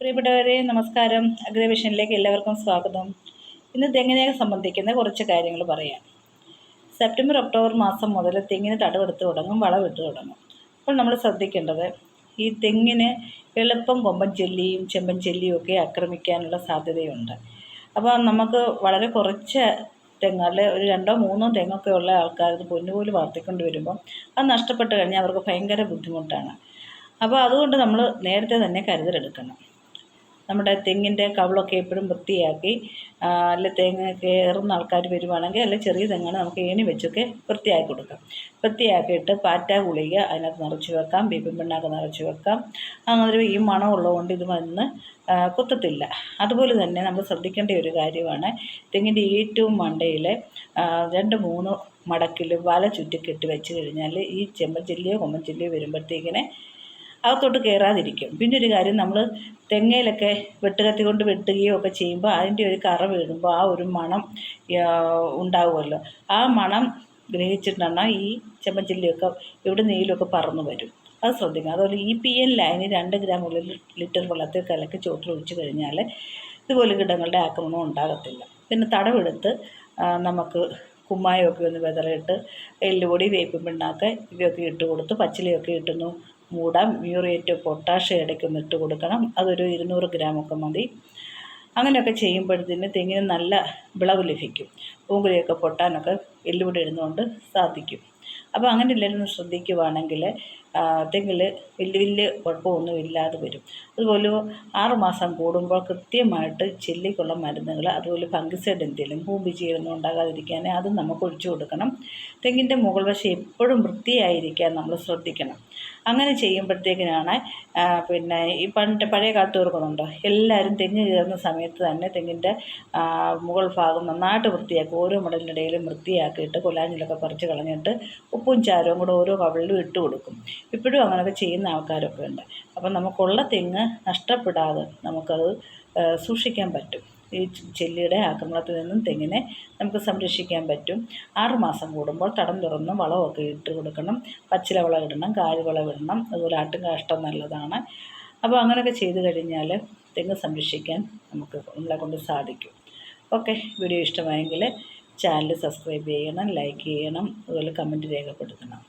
പ്രിയപ്പെട്ടവരെ നമസ്കാരം. അഗ്രവിഷനിലേക്ക് എല്ലാവർക്കും സ്വാഗതം. ഇന്ന് തെങ്ങിനെ സംബന്ധിക്കുന്ന കുറച്ച് കാര്യങ്ങൾ പറയാം. സെപ്റ്റംബർ ഒക്ടോബർ മാസം മുതൽ തെങ്ങിന് തടവെടുത്ത് തുടങ്ങും, വളമിട്ട് തുടങ്ങും. അപ്പോൾ നമ്മൾ ശ്രദ്ധിക്കേണ്ടത്, ഈ തെങ്ങിന് എളുപ്പം കൊമ്പൻ ചെല്ലിയും ചെമ്പൻ ചെല്ലിയും ഒക്കെ ആക്രമിക്കാനുള്ള സാധ്യതയുണ്ട്. അപ്പോൾ നമുക്ക് വളരെ കുറച്ച് തെങ്ങ്, ഒരു 2-3 തെങ്ങൊക്കെ ഉള്ള ആൾക്കാർ ഇത് പൊന്നുപോലെ വളർത്തിക്കൊണ്ട് വരുമ്പോൾ അത് നഷ്ടപ്പെട്ട് കഴിഞ്ഞാൽ അവർക്ക് ഭയങ്കര ബുദ്ധിമുട്ടാണ്. അപ്പോൾ അതുകൊണ്ട് നമ്മൾ നേരത്തെ തന്നെ കരുതലെടുക്കണം. നമ്മുടെ തെങ്ങിൻ്റെ കവിളൊക്കെ എപ്പോഴും വൃത്തിയാക്കി, അല്ല തേങ്ങ കയറുന്ന ആൾക്കാർ വരുവാണെങ്കിൽ, അല്ല ചെറിയ തെങ്ങാണ്, നമുക്ക് ഏണി വെച്ചൊക്കെ വൃത്തിയാക്കി കൊടുക്കാം. വൃത്തിയാക്കിയിട്ട് പാറ്റ ഗുളിക അതിനകത്ത് നിറച്ച് വെക്കാം, വേപ്പിൻ പിണ്ണാക്ക് നിറച്ച് വെക്കാം. അങ്ങനെ ഈ മണമുള്ളതുകൊണ്ട് ഇത് വന്ന് കുത്തത്തില്ല. അതുപോലെ തന്നെ നമ്മൾ ശ്രദ്ധിക്കേണ്ട ഒരു കാര്യമാണ്, തെങ്ങിൻ്റെ ഏറ്റവും മണ്ടയിൽ 2-3 മടക്കിൽ വല ചുറ്റിക്കെട്ടി വെച്ച് കഴിഞ്ഞാൽ ഈ ചെമ്പൻ ചെല്ലിയോ കൊമ്പൻ ചെല്ലിയോ വരുമ്പോഴത്തേക്കിനെ അകത്തോട്ട് കയറാതിരിക്കും. പിന്നെ ഒരു കാര്യം, നമ്മൾ തെങ്ങയിലൊക്കെ വെട്ടുകത്തി കൊണ്ട് വെട്ടുകയോ ഒക്കെ ചെയ്യുമ്പോൾ അതിൻ്റെ ഒരു കറ വീഴുമ്പോൾ ആ ഒരു മണം ഉണ്ടാവുമല്ലോ. ആ മണം ഗ്രഹിച്ചിട്ടാണ് ഈ ചെമ്പൻ ചെല്ലിയൊക്കെ ഇവിടെ നീലൊക്കെ പറന്നു വരും. അത് ശ്രദ്ധിക്കണം. അതുപോലെ EPN ലൈന് 2 ഗ്രാം ലിറ്റർ വെള്ളത്തിൽ കലക്കി ചോട്ടിലൊഴിച്ച് കഴിഞ്ഞാൽ ഇതുപോലെ കീടങ്ങളുടെ ആക്രമണം ഉണ്ടാകത്തില്ല. പിന്നെ തടവെടുത്ത് നമുക്ക് കുമ്മായമൊക്കെ ഒന്ന് വിതറിയിട്ട് എല്ലുപൊടി, വേപ്പിൻ പിണ്ണാക്ക് ഇവയൊക്കെ ഇട്ട് കൊടുത്ത് പച്ചിലയൊക്കെ ഇട്ടൊന്ന് മൂടാം. മ്യൂറേറ്റ് പൊട്ടാഷ് ഇടയ്ക്കൊന്ന് ഇട്ട് കൊടുക്കണം. അതൊരു 200 ഗ്രാമൊക്കെ മതി. അങ്ങനെയൊക്കെ ചെയ്യുമ്പോഴത്തേന് തെങ്ങിന് നല്ല വിളവ് ലഭിക്കും. പൂങ്കുലയൊക്കെ പൊട്ടാനൊക്കെ എല്ലുപൊടി ഇടുന്നതുകൊണ്ട് സാധിക്കും. അപ്പോൾ അങ്ങനെ എല്ലാവരും ശ്രദ്ധിക്കുവാണെങ്കിൽ തെങ്ങിൽ വലിയ കുഴപ്പമൊന്നും ഇല്ലാതെ വരും. അതുപോലെ 6 മാസം കൂടുമ്പോൾ കൃത്യമായിട്ട് ചെല്ലിക്കുള്ള മരുന്നുകൾ, അതുപോലെ ഫംഗിസൈഡ് എന്തെങ്കിലും ഭൂമിജീവനം ഉണ്ടാകാതിരിക്കാൻ അത് നമുക്ക് ഒഴിച്ചു കൊടുക്കണം. തെങ്ങിൻ്റെ മുകൾ വശം എപ്പോഴും വൃത്തിയായിരിക്കാൻ നമ്മൾ ശ്രദ്ധിക്കണം. അങ്ങനെ ചെയ്യുമ്പോഴത്തേക്കിനാണ് പിന്നെ ഈ പഴയ കാലത്ത് ഓർക്കുന്നുണ്ടോ, എല്ലാവരും തെങ്ങ് കയറുന്ന സമയത്ത് തന്നെ തെങ്ങിൻ്റെ മുകൾ ഭാഗം നന്നായിട്ട് വൃത്തിയാക്കും. ഓരോ മടലിനിടയിലും വൃത്തിയാക്കിയിട്ട് കൊലാഞ്ഞിലൊക്കെ പറിച്ച് കളഞ്ഞിട്ട് ഉപ്പും ചാരവും കൂടെ ഓരോ കവിളിലും ഇട്ട് കൊടുക്കും. ഇപ്പോഴും അങ്ങനെയൊക്കെ ചെയ്യുന്ന ആൾക്കാരൊക്കെ ഉണ്ട്. അപ്പം നമുക്കുള്ള തെങ്ങ് നഷ്ടപ്പെടാതെ നമുക്കത് സൂക്ഷിക്കാൻ പറ്റും. ഈ ചെല്ലിയുടെ ആക്രമണത്തിൽ നിന്നും തെങ്ങിനെ നമുക്ക് സംരക്ഷിക്കാൻ പറ്റും. 6 മാസം കൂടുമ്പോൾ തടം തുറന്ന് വളമൊക്കെ ഇട്ട് കൊടുക്കണം. പച്ചില വളം ഇടണം, കാലിവളം ഇടണം. അതുപോലെ ആട്ടും കാഷ്ടം നല്ലതാണ്. അപ്പോൾ അങ്ങനെയൊക്കെ ചെയ്ത് കഴിഞ്ഞാൽ തെങ്ങ് സംരക്ഷിക്കാൻ നമ്മളെ കൊണ്ട് സാധിക്കും. ഓക്കെ, വീഡിയോ ഇഷ്ടമായെങ്കിൽ ചാനൽ സബ്സ്ക്രൈബ് ചെയ്യണം, ലൈക്ക് ചെയ്യണം, അതുപോലെ കമൻറ്റ് രേഖപ്പെടുത്തണം.